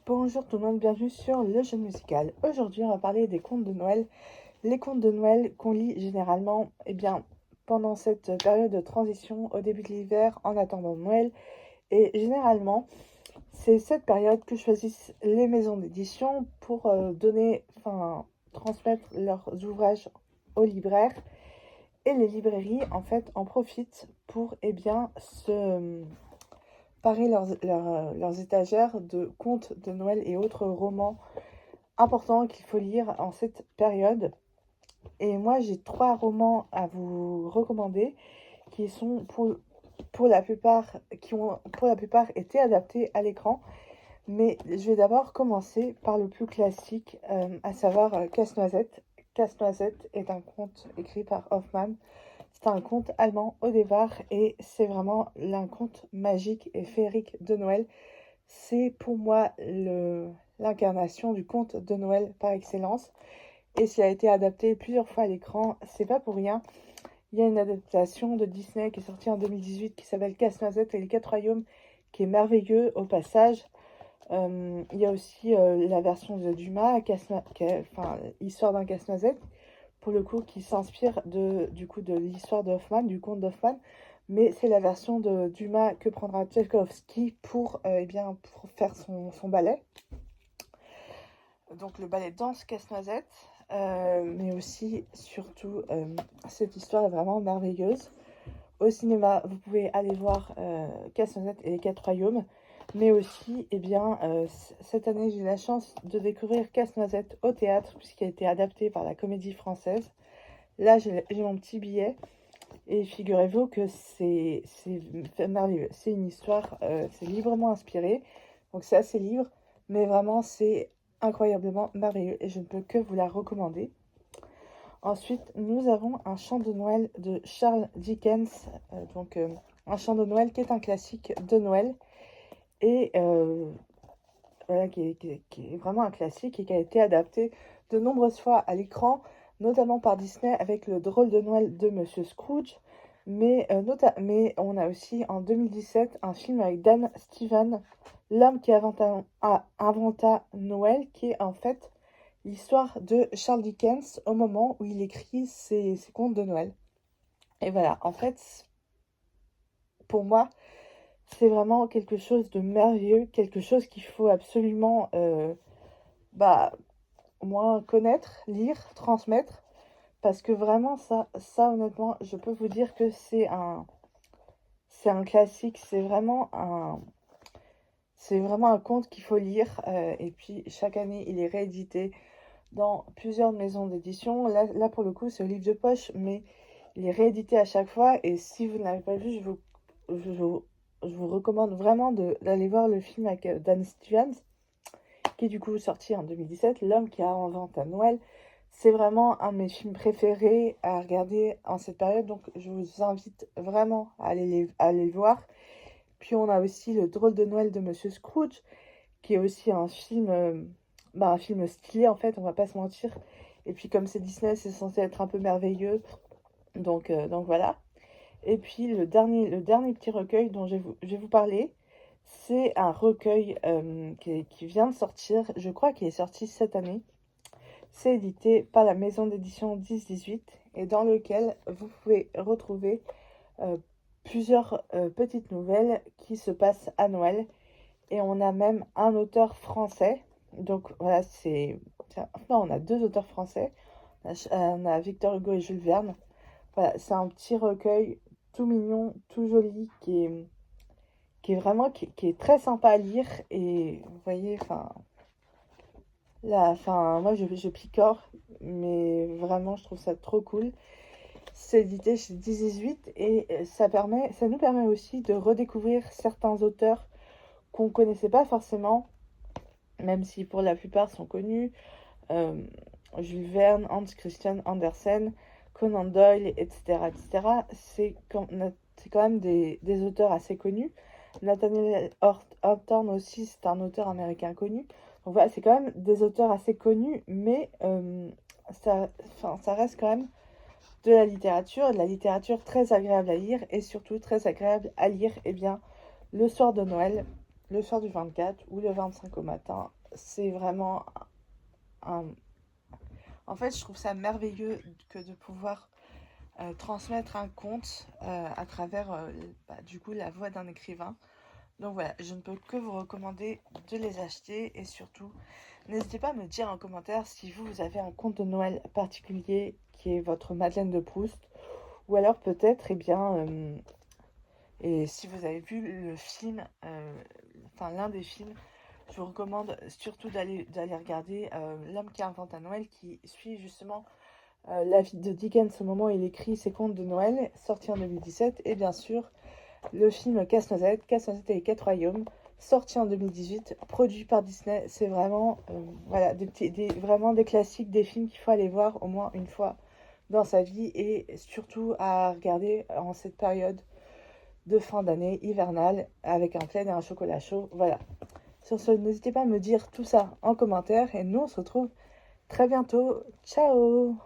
Bonjour tout le monde, bienvenue sur Le Jeune Musical. Aujourd'hui, on va parler des contes de Noël. Les contes de Noël qu'on lit généralement, pendant cette période de transition au début de l'hiver, en attendant Noël. Et généralement, c'est cette période que choisissent les maisons d'édition pour transmettre leurs ouvrages aux libraires. Et les librairies, en fait, en profitent pour, parer leurs étagères de contes de Noël et autres romans importants qu'il faut lire en cette période. Et moi, j'ai 3 romans à vous recommander qui sont pour la plupart, qui ont pour la plupart été adaptés à l'écran. Mais je vais d'abord commencer par le plus classique, à savoir Casse-Noisette. Casse-Noisette est un conte écrit par Hoffmann. C'est un conte allemand au départ et c'est vraiment un conte magique et féerique de Noël. C'est pour moi l'incarnation du conte de Noël par excellence. Et s'il a été adapté plusieurs fois à l'écran, c'est pas pour rien. Il y a une adaptation de Disney qui est sortie en 2018 qui s'appelle Casse-Noisette et les 4 royaumes, qui est merveilleux au passage. Il y a aussi la version de Dumas, Histoire d'un casse-noisette, pour le coup, qui s'inspire de l'histoire de Hoffmann, du conte d'Hoffmann. Mais c'est la version de Dumas que prendra Tchaïkovski pour faire son ballet. Donc le ballet Danse Casse-Noisette. Mais aussi, surtout, cette histoire est vraiment merveilleuse. Au cinéma, vous pouvez aller voir Casse-Noisette et les 4 royaumes. Mais aussi, cette année, j'ai eu la chance de découvrir Casse-Noisette au théâtre, puisqu'il a été adapté par la Comédie Française. Là, j'ai mon petit billet. Et figurez-vous que c'est merveilleux. C'est une histoire, c'est librement inspiré. Donc c'est assez libre, mais vraiment, c'est incroyablement merveilleux. Et je ne peux que vous la recommander. Ensuite, nous avons Un chant de Noël de Charles Dickens. Un chant de Noël qui est un classique de Noël. Et voilà, qui est vraiment un classique et qui a été adapté de nombreuses fois à l'écran, notamment par Disney avec Le drôle de Noël de Monsieur Scrooge. Mais on a aussi en 2017 un film avec Dan Stevens, L'homme qui inventa Noël, qui est en fait l'histoire de Charles Dickens au moment où il écrit ses contes de Noël. Et voilà, en fait, pour moi, c'est vraiment quelque chose de merveilleux, quelque chose qu'il faut absolument au moins connaître, lire, transmettre, parce que vraiment ça honnêtement, je peux vous dire que c'est un classique, c'est vraiment un conte qu'il faut lire, et puis chaque année il est réédité dans plusieurs maisons d'édition. Là pour le coup c'est au livre de poche, mais il est réédité à chaque fois, et si vous ne l'avez pas vu, je vous recommande vraiment d'aller voir le film avec Dan Stevens, qui est du coup sorti en 2017, L'homme qui a inventé Noël. C'est vraiment un de mes films préférés à regarder en cette période, donc je vous invite vraiment à aller le voir. Puis on a aussi Le drôle de Noël de Monsieur Scrooge, qui est aussi un film stylé en fait, on va pas se mentir. Et puis comme c'est Disney, c'est censé être un peu merveilleux, donc voilà. Et puis le dernier petit recueil dont je vais vous parler, c'est un recueil qui vient de sortir, je crois qu'il est sorti cette année. C'est édité par la maison d'édition 10-18 et dans lequel vous pouvez retrouver euh, plusieurs petites nouvelles qui se passent à Noël. Et on a même un auteur français. Donc voilà, non, on a 2 auteurs français. On a Victor Hugo et Jules Verne. Voilà, c'est un petit recueil tout mignon, tout joli, qui est très sympa à lire. Et vous voyez, moi je picore, mais vraiment je trouve ça trop cool. C'est édité chez 10-18 et ça nous permet aussi de redécouvrir certains auteurs qu'on connaissait pas forcément, même si pour la plupart sont connus. Euh, Jules Verne, Hans Christian Andersen, Conan Doyle, etc. etc. C'est quand même des auteurs assez connus. Nathaniel Hawthorne aussi, c'est un auteur américain connu. Donc voilà, c'est quand même des auteurs assez connus, mais ça reste quand même de la littérature très agréable à lire, et surtout très agréable à lire le soir de Noël. le soir du 24 ou le 25 au matin. C'est vraiment un... En fait, je trouve ça merveilleux que de pouvoir transmettre un conte à travers du coup la voix d'un écrivain. Donc voilà, je ne peux que vous recommander de les acheter et surtout, n'hésitez pas à me dire en commentaire si vous avez un conte de Noël particulier qui est votre Madeleine de Proust ou alors peut-être, et si vous avez vu le film, l'un des films, je vous recommande surtout d'aller regarder L'homme qui invente un Noël qui suit justement la vie de Dickens au moment où il écrit ses contes de Noël, sorti en 2017, et bien sûr le film Casse-Noisette, Casse-Noisette et les 4 royaumes, sorti en 2018, produit par Disney. C'est vraiment, voilà, vraiment des classiques, des films qu'il faut aller voir au moins une fois dans sa vie et surtout à regarder en cette période de fin d'année hivernale avec un plaid et un chocolat chaud. Voilà. Sur ce, n'hésitez pas à me dire tout ça en commentaire et nous on se retrouve très bientôt. Ciao!